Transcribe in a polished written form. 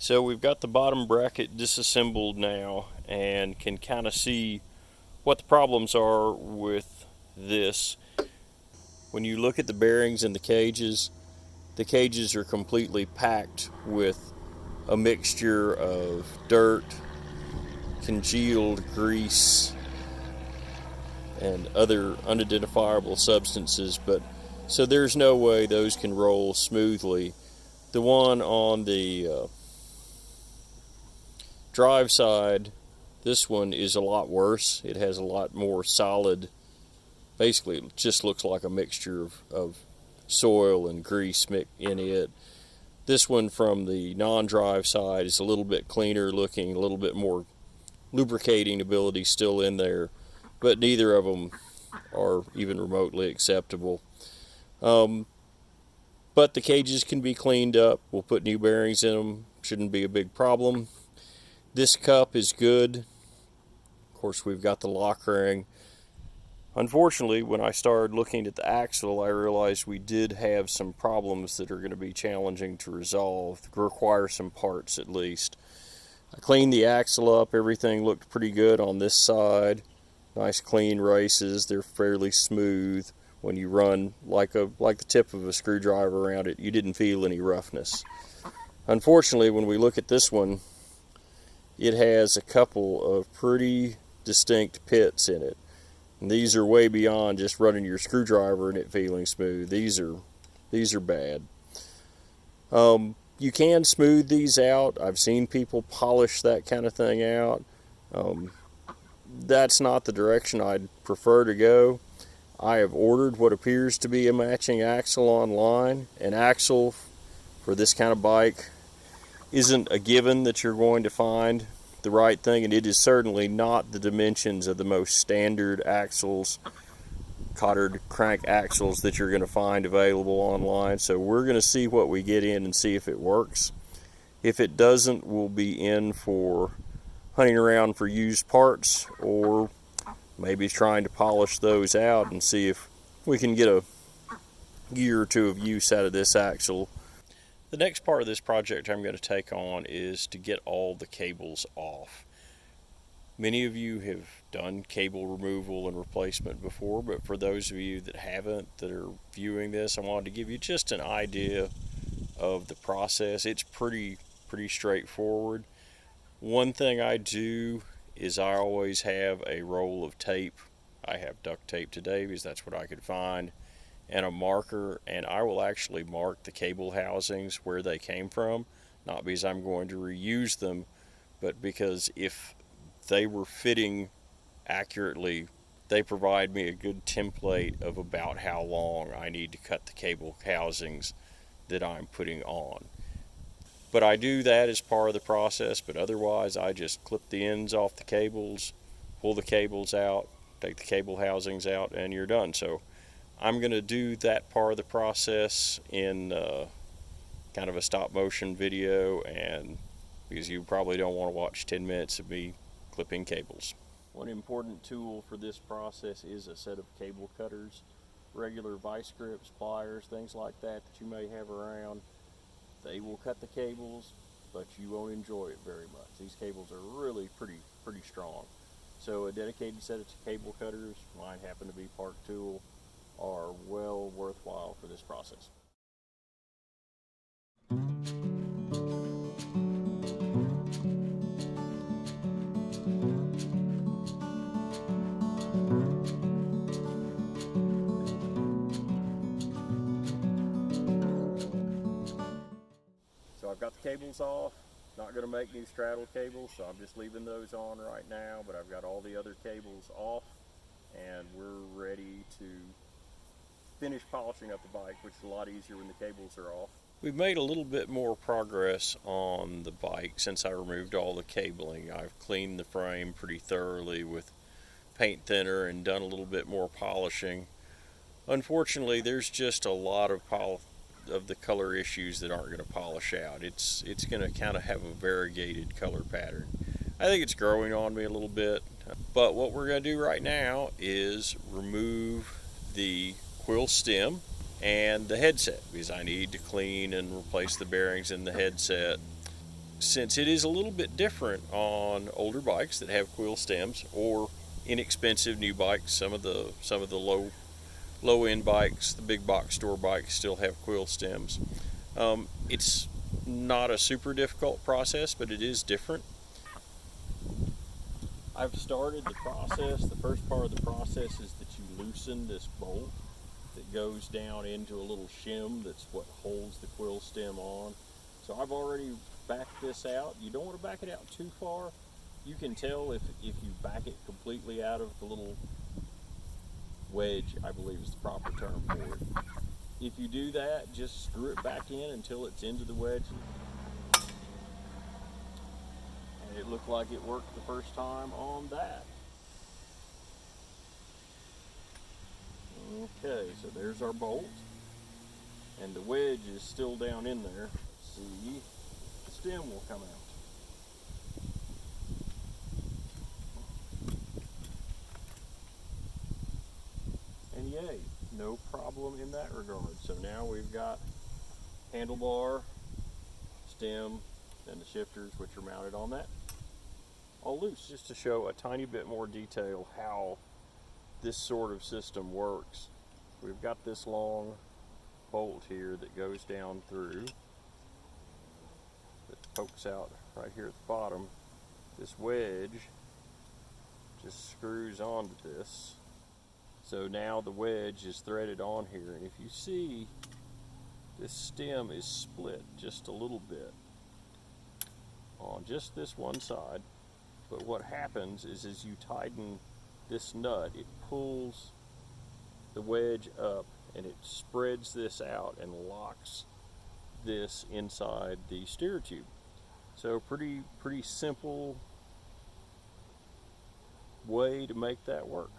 So we've got the bottom bracket disassembled now and can kind of see what the problems are with this. When you look at the bearings and the cages are completely packed with a mixture of dirt, congealed grease, and other unidentifiable substances, but so there's no way those can roll smoothly. The one on the drive side, this one is a lot worse. It has a lot more solid, basically it just looks like a mixture of soil and grease in it. This one from the non-drive side is a little bit cleaner looking, a little bit more lubricating ability still in there, but neither of them are even remotely acceptable. But the cages can be cleaned up. We'll put new bearings in them. Shouldn't be a big problem. This cup is good. Of course, we've got the lock ring. Unfortunately, when I started looking at the axle, I realized we did have some problems that are going to be challenging to resolve, require some parts at least. I cleaned the axle up. Everything looked pretty good on this side. Nice clean races. They're fairly smooth. When you run like the tip of a screwdriver around it, you didn't feel any roughness. Unfortunately, when we look at this one, it has a couple of pretty distinct pits in it. And these are way beyond just running your screwdriver and it feeling smooth. These are bad. You can smooth these out. I've seen people polish that kind of thing out. That's not the direction I'd prefer to go. I have ordered what appears to be a matching axle online. An axle for this kind of bike isn't a given that you're going to find the right thing, and it is certainly not the dimensions of the most standard axles, cotter crank axles that you're going to find available online. So we're going to see what we get in and see if it works. If it doesn't, we'll be in for hunting around for used parts, or maybe trying to polish those out and see if we can get a year or two of use out of this axle. The next part of this project I'm going to take on is to get all the cables off. Many of you have done cable removal and replacement before, but for those of you that haven't, that are viewing this, I wanted to give you just an idea of the process. It's pretty straightforward. One thing I do is I always have a roll of tape. I have duct tape today because that's what I could find, and a marker, and I will actually mark the cable housings where they came from, not because I'm going to reuse them, but because if they were fitting accurately, they provide me a good template of about how long I need to cut the cable housings that I'm putting on. But I do that as part of the process, but otherwise I just clip the ends off the cables, pull the cables out, take the cable housings out, and you're done. So I'm going to do that part of the process in kind of a stop motion video, and because you probably don't want to watch 10 minutes of me clipping cables. One important tool for this process is a set of cable cutters, regular vice grips, pliers, things like that you may have around. They will cut the cables, but you won't enjoy it very much. These cables are really pretty strong. So a dedicated set of cable cutters, mine happen to be Park Tool, are well worthwhile for this process. So I've got the cables off. Not going to make new straddle cables, so I'm just leaving those on right now, but I've got all the other cables off, and we're ready to finish polishing up the bike, which is a lot easier when the cables are off. We've made a little bit more progress on the bike since I removed all the cabling. I've cleaned the frame pretty thoroughly with paint thinner and done a little bit more polishing. Unfortunately, there's just a lot of the color issues that aren't going to polish out. It's going to kind of have a variegated color pattern. I think it's growing on me a little bit, but what we're going to do right now is remove the quill stem and the headset, because I need to clean and replace the bearings in the headset. since it is a little bit different on older bikes that have quill stems, or inexpensive new bikes, some of the low end bikes, the big box store bikes still have quill stems. It's not a super difficult process, but it is different. I've started the process. The first part of the process is that you loosen this bolt that goes down into a little shim that's what holds the quill stem on. So I've already backed this out. You don't want to back it out too far. You can tell if you back it completely out of the little wedge, I believe is the proper term for it. If you do that, just screw it back in until it's into the wedge. And it looked like it worked the first time on that. Okay, so there's our bolt. And the wedge is still down in there. See, the stem will come out. And yay, no problem in that regard. So now we've got handlebar, stem, and the shifters, which are mounted on that, all loose. Just to show a tiny bit more detail how this sort of system works, we've got this long bolt here that goes down through, that pokes out right here at the bottom. This wedge just screws onto this. So now the wedge is threaded on here, and if you see, this stem is split just a little bit on just this one side. But what happens is as you tighten this nut, it pulls the wedge up and it spreads this out and locks this inside the steer tube. So pretty simple way to make that work.